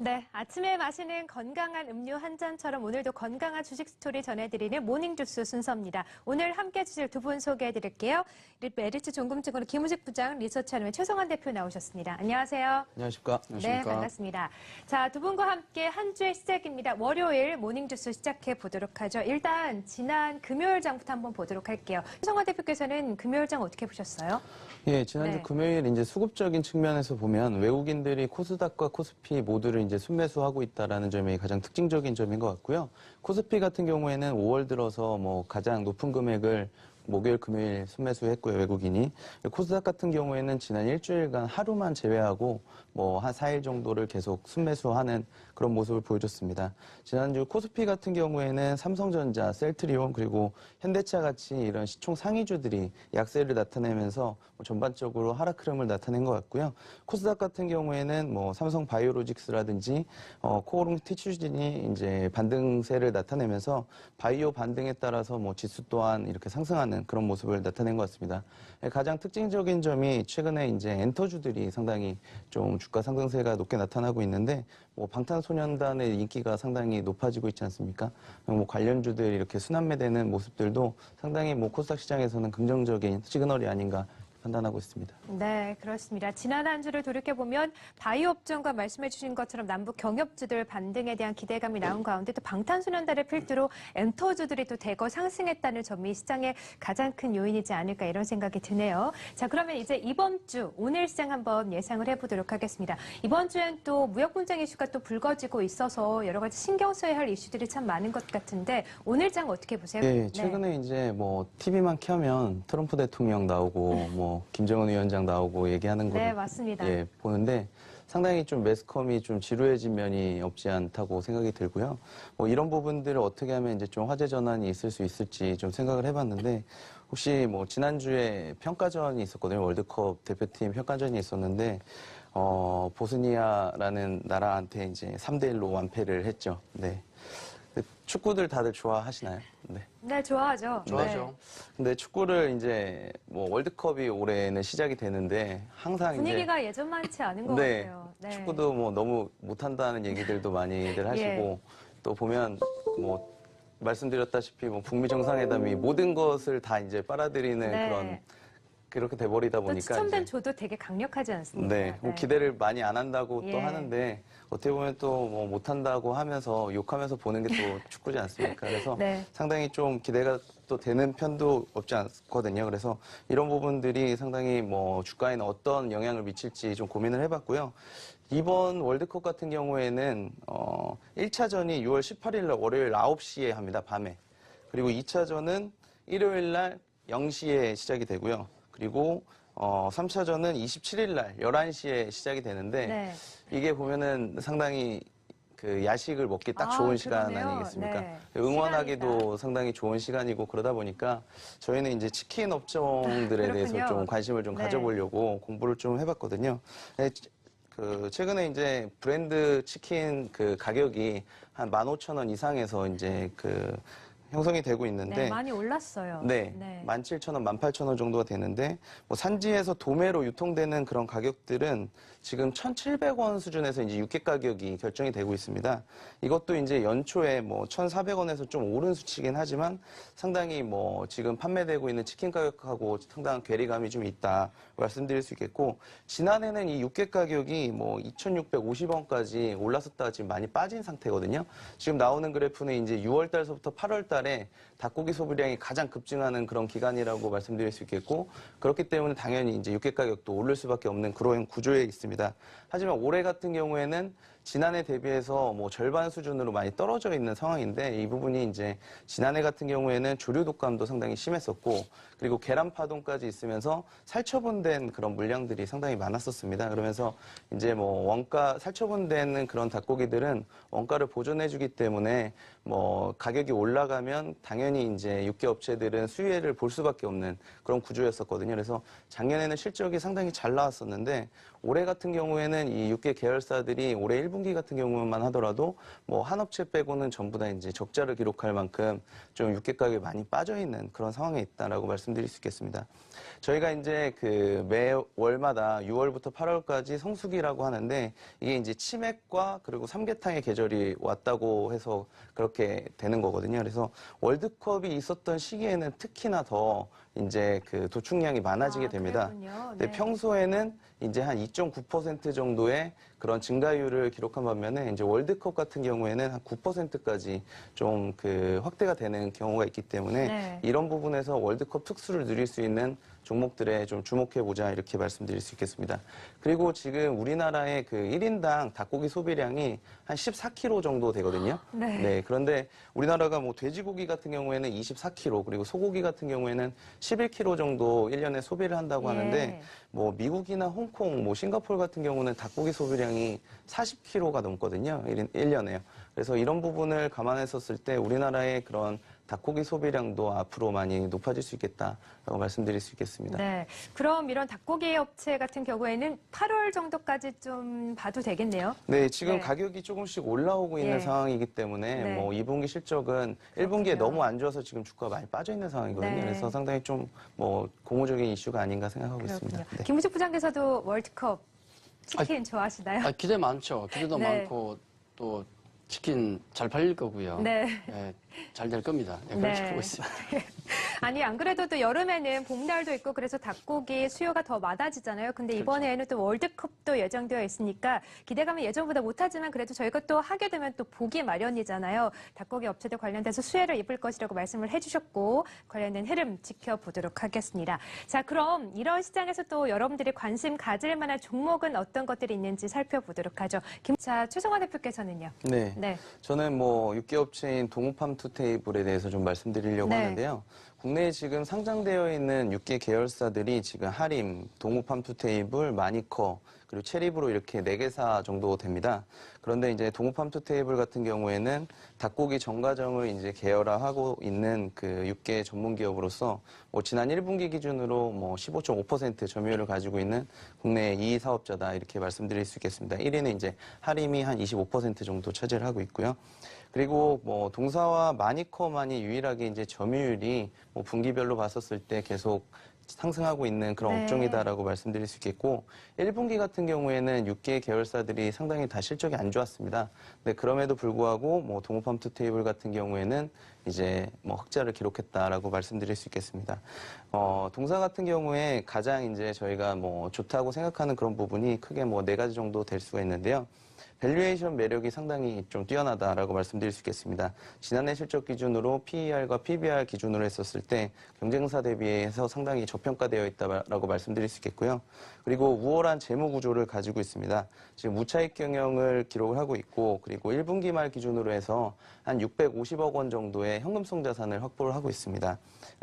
네, 아침에 마시는 건강한 음료 한 잔처럼 오늘도 건강한 주식 스토리 전해드리는 모닝주스 순서입니다. 오늘 함께 해주실 두 분 소개해드릴게요. 메리츠 종금증권의 김우식 부장, 리서치하는 최성환 대표 나오셨습니다. 안녕하세요. 안녕하십니까. 네, 반갑습니다. 자, 두 분과 함께 한 주의 시작입니다. 월요일 모닝주스 시작해 보도록 하죠. 일단 지난 금요일장부터 한번 보도록 할게요. 최성환 대표께서는 금요일장 어떻게 보셨어요? 예, 지난주 금요일 이제 수급적인 측면에서 보면 외국인들이 코스닥과 코스피 모두를 이제 순매수하고 있다라는 점이 가장 특징적인 점인 것 같고요. 코스피 같은 경우에는 5월 들어서 뭐 가장 높은 금액을 목요일, 금요일 순매수했고요, 외국인이. 코스닥 같은 경우에는 지난 일주일간 하루만 제외하고 뭐 한 4일 정도를 계속 순매수하는 그런 모습을 보여줬습니다. 지난주 코스피 같은 경우에는 삼성전자, 셀트리온, 그리고 현대차 같이 이런 시총 상위주들이 약세를 나타내면서 전반적으로 하락 흐름을 나타낸 것 같고요. 코스닥 같은 경우에는 뭐 삼성 바이오로직스라든지 코오롱 티슈진이 이제 반등세를 나타내면서 바이오 반등에 따라서 뭐 지수 또한 이렇게 상승하는 그런 모습을 나타낸 것 같습니다. 가장 특징적인 점이 최근에 이제 엔터주들이 상당히 좀 주가 상승세가 높게 나타나고 있는데 뭐 방탄소년단의 인기가 상당히 높아지고 있지 않습니까? 뭐 관련주들 이렇게 순환매되는 모습들도 상당히 뭐 코스닥 시장에서는 긍정적인 시그널이 아닌가 판단하고 있습니다. 네, 그렇습니다. 지난 한 주를 돌이켜보면 바이오 업종과 말씀해 주신 것처럼 남북 경협주들 반등에 대한 기대감이 나온 가운데 또 방탄소년단을 필두로 엔터주들이 또 대거 상승했다는 점이 시장의 가장 큰 요인이지 않을까 이런 생각이 드네요. 자, 그러면 이제 이번 주 오늘 시장 한번 예상을 해보도록 하겠습니다. 이번 주엔 또 무역 분쟁 이슈가 또 불거지고 있어서 여러 가지 신경 써야 할 이슈들이 참 많은 것 같은데 오늘 장 어떻게 보세요? 네, 최근에 이제 뭐 TV만 켜면 트럼프 대통령 나오고 뭐 김정은 위원장 나오고 얘기하는 거 네, 맞습니다. 예, 보는데 상당히 좀 매스컴이 좀 지루해진 면이 없지 않다고 생각이 들고요. 뭐 이런 부분들을 어떻게 하면 이제 좀 화제 전환이 있을 수 있을지 좀 생각을 해봤는데 혹시 뭐 지난주에 평가전이 있었거든요. 월드컵 대표팀 평가전이 있었는데 보스니아라는 나라한테 이제 3대1로 완패를 했죠. 네. 축구들 다들 좋아하시나요? 네. 네, 좋아하죠. 좋아하죠. 네. 근데 축구를 이제 뭐 월드컵이 올해는 시작이 되는데 항상 분위기가 예전만치 않은 것 네, 같아요. 네. 축구도 뭐 너무 못한다는 얘기들도 많이들 하시고 예. 또 보면 뭐 말씀드렸다시피 뭐 북미 정상회담이 모든 것을 다 이제 빨아들이는 네. 그런 그렇게 돼버리다 또 보니까 추첨된 이제 조도 되게 강력하지 않습니까? 네, 뭐 기대를 많이 안 한다고 또 예. 하는데 어떻게 보면 또 뭐 못한다고 하면서 욕하면서 보는 게 또 축구지 않습니까? 그래서 네. 상당히 좀 기대가 또 되는 편도 없지 않거든요. 그래서 이런 부분들이 상당히 뭐 주가에는 어떤 영향을 미칠지 좀 고민을 해봤고요. 이번 월드컵 같은 경우에는 1차전이 6월 18일 날 월요일 9시에 합니다. 밤에. 그리고 2차전은 일요일 날 0시에 시작이 되고요. 그리고 3차전은 27일 날 11시에 시작이 되는데 네. 이게 보면은 상당히 그 야식을 먹기 딱 좋은 시간 그러네요. 아니겠습니까? 네. 응원하기도 시간이다. 상당히 좋은 시간이고 그러다 보니까 저희는 이제 치킨 업종들에 대해서 그렇군요. 좀 관심을 좀 네. 가져보려고 공부를 좀 해봤거든요. 네, 그 최근에 이제 브랜드 치킨 그 가격이 한 15,000원 이상에서 이제 그 형성이 되고 있는데 네, 많이 올랐어요. 네, 17,000원, 18,000원 정도가 되는데 뭐 산지에서 도매로 유통되는 그런 가격들은 지금 1,700원 수준에서 이제 육개 가격이 결정이 되고 있습니다. 이것도 이제 연초에 뭐 1,400원에서 좀 오른 수치긴 하지만 상당히 뭐 지금 판매되고 있는 치킨 가격하고 상당한 괴리감이 좀 있다 말씀드릴 수 있겠고 지난해는 이 육개 가격이 뭐 2,650원까지 올랐었다가 지금 많이 빠진 상태거든요. 지금 나오는 그래프는 이제 6월 달서부터 8월 달에 닭고기 소비량이 가장 급증하는 그런 기간이라고 말씀드릴 수 있겠고 그렇기 때문에 당연히 이제 육개 가격도 오를 수밖에 없는 그런 구조에 있습니다. 하지만 올해 같은 경우에는 지난해 대비해서 뭐 절반 수준으로 많이 떨어져 있는 상황인데 이 부분이 이제 지난해 같은 경우에는 조류 독감도 상당히 심했었고 그리고 계란 파동까지 있으면서 살처분된 그런 물량들이 상당히 많았었습니다. 그러면서 이제 뭐 원가 살처분되는 그런 닭고기들은 원가를 보존해주기 때문에 뭐 가격이 올라가면 당연히 이제 육개 업체들은 수혜를 볼 수밖에 없는 그런 구조였었거든요. 그래서 작년에는 실적이 상당히 잘 나왔었는데 올해 같은 경우에는 이 육개 계열사들이 올해 1분 1분기 같은 경우만 하더라도 뭐 한 업체 빼고는 전부 다 이제 적자를 기록할 만큼 좀 육개 가격이 많이 빠져 있는 그런 상황에 있다라고 말씀드릴 수 있겠습니다. 저희가 이제 그 매월마다 6월부터 8월까지 성수기라고 하는데 이게 이제 치맥과 그리고 삼계탕의 계절이 왔다고 해서 그렇게 되는 거거든요. 그래서 월드컵이 있었던 시기에는 특히나 더 이제 그 도축량이 많아지게 됩니다. 근데 네. 평소에는 이제 한 2.9% 정도의 그런 증가율을 기록한 반면에 이제 월드컵 같은 경우에는 한 9%까지 좀 그 확대가 되는 경우가 있기 때문에 네. 이런 부분에서 월드컵 특수를 누릴 수 있는 종목들에 좀 주목해보자 이렇게 말씀드릴 수 있겠습니다. 그리고 지금 우리나라의 그 1인당 닭고기 소비량이 한 14kg 정도 되거든요. 네. 그런데 우리나라가 뭐 돼지고기 같은 경우에는 24kg 그리고 소고기 같은 경우에는 11kg 정도 1년에 소비를 한다고 하는데 뭐 미국이나 홍콩, 뭐 싱가포르 같은 경우는 닭고기 소비량이 40kg가 넘거든요. 1년에요. 그래서 이런 부분을 감안했었을 때 우리나라의 그런 닭고기 소비량도 앞으로 많이 높아질 수 있겠다라고 말씀드릴 수 있겠습니다. 네. 그럼 이런 닭고기 업체 같은 경우에는 8월 정도까지 좀 봐도 되겠네요. 네, 지금 네. 가격이 조금씩 올라오고 있는 예. 상황이기 때문에 네. 뭐 2분기 실적은 1분기에 너무 안 좋아서 지금 주가가 많이 빠져 있는 상황이거든요. 네. 그래서 상당히 좀 뭐 고무적인 이슈가 아닌가 생각하고 그렇군요. 있습니다. 네. 김우식 부장께서도 월드컵 치킨 좋아하시나요? 기대 많죠. 기대도 네. 많고 또 치킨 잘 팔릴 거고요. 네. 잘 될 겁니다. 그렇게 네. 보고 있습니다. 아니, 안 그래도 또 여름에는 봄날도 있고 그래서 닭고기 수요가 더 많아지잖아요. 근데 이번에는 또 월드컵도 예정되어 있으니까 기대감은 예전보다 못하지만 그래도 저희가 또 하게 되면 또 보기 마련이잖아요. 닭고기 업체들 관련돼서 수혜를 입을 것이라고 말씀을 해주셨고 관련된 흐름 지켜보도록 하겠습니다. 자, 그럼 이런 시장에서 또 여러분들이 관심 가질 만한 종목은 어떤 것들이 있는지 살펴보도록 하죠. 자, 최성화 대표께서는요. 네. 네. 저는 뭐 육계업체인 동우팜투테이블에 대해서 좀 말씀드리려고 네. 하는데요. 국내에 지금 상장되어 있는 6개 계열사들이 지금 하림, 동우팜투테이블, 마니커, 그리고 체리브로 이렇게 4개사 정도 됩니다. 그런데 이제 동우팜투테이블 같은 경우에는 닭고기 정가정을 이제 계열화하고 있는 그 6개 전문 기업으로서 뭐 지난 1분기 기준으로 뭐 15.5% 점유율을 가지고 있는 국내 2위 사업자다 이렇게 말씀드릴 수 있겠습니다. 1위는 이제 하림이 한 25% 정도 차지를 하고 있고요. 그리고 뭐 동사와 마니커만이 유일하게 이제 점유율이 뭐 분기별로 봤었을 때 계속 상승하고 있는 그런 네. 업종이다라고 말씀드릴 수 있겠고 1분기 같은 경우에는 6개 계열사들이 상당히 다 실적이 안 좋았습니다. 근데 그럼에도 불구하고 뭐 동우팜투테이블 같은 경우에는 이제 뭐 흑자를 기록했다라고 말씀드릴 수 있겠습니다. 동사 같은 경우에 가장 이제 저희가 뭐 좋다고 생각하는 그런 부분이 크게 뭐 4가지 정도 될 수가 있는데요. 밸류에이션 매력이 상당히 좀 뛰어나다라고 말씀드릴 수 있겠습니다. 지난해 실적 기준으로 PER과 PBR 기준으로 했었을 때 경쟁사 대비해서 상당히 저평가되어 있다라고 말씀드릴 수 있겠고요. 그리고 우월한 재무 구조를 가지고 있습니다. 지금 무차익 경영을 기록을 하고 있고 그리고 1분기 말 기준으로 해서 한 650억 원 정도의 현금성 자산을 확보를 하고 있습니다.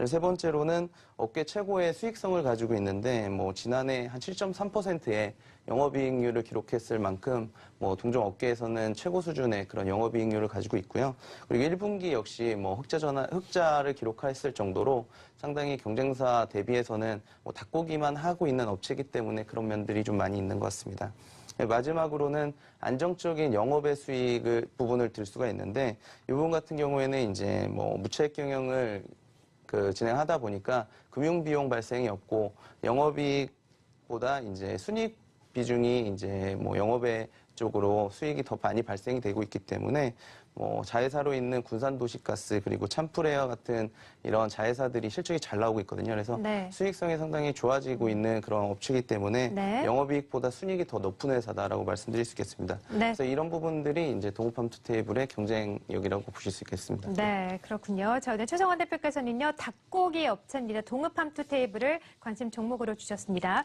세 번째로는 업계 최고의 수익성을 가지고 있는데 뭐 지난해 한 7.3%의 영업이익률을 기록했을 만큼 뭐 동종 업계에서는 최고 수준의 그런 영업이익률을 가지고 있고요. 그리고 1분기 역시 뭐 흑자를 기록했을 정도로 상당히 경쟁사 대비해서는 뭐 닭고기만 하고 있는 업체이기 때문에 그런 면들이 좀 많이 있는 것 같습니다. 마지막으로는 안정적인 영업의 수익을 부분을 들 수가 있는데 이 부분 같은 경우에는 이제 뭐 무차익 경영을 진행하다 보니까 금융 비용 발생이 없고 영업이익보다 이제 순익 비중이 이제 뭐 영업의 쪽으로 수익이 더 많이 발생이 되고 있기 때문에 뭐 자회사로 있는 군산도시가스 그리고 참프레어 같은 이런 자회사들이 실적이 잘 나오고 있거든요. 그래서 네. 수익성이 상당히 좋아지고 있는 그런 업체이기 때문에 네. 영업이익보다 순익이 더 높은 회사다라고 말씀드릴 수 있겠습니다. 네. 그래서 이런 부분들이 이제 동우팜투테이블의 경쟁력이라고 보실 수 있겠습니다. 네, 그렇군요. 자, 오늘 최성원 대표께서는요, 닭고기 업체입니다. 동우팜투테이블을 관심 종목으로 주셨습니다.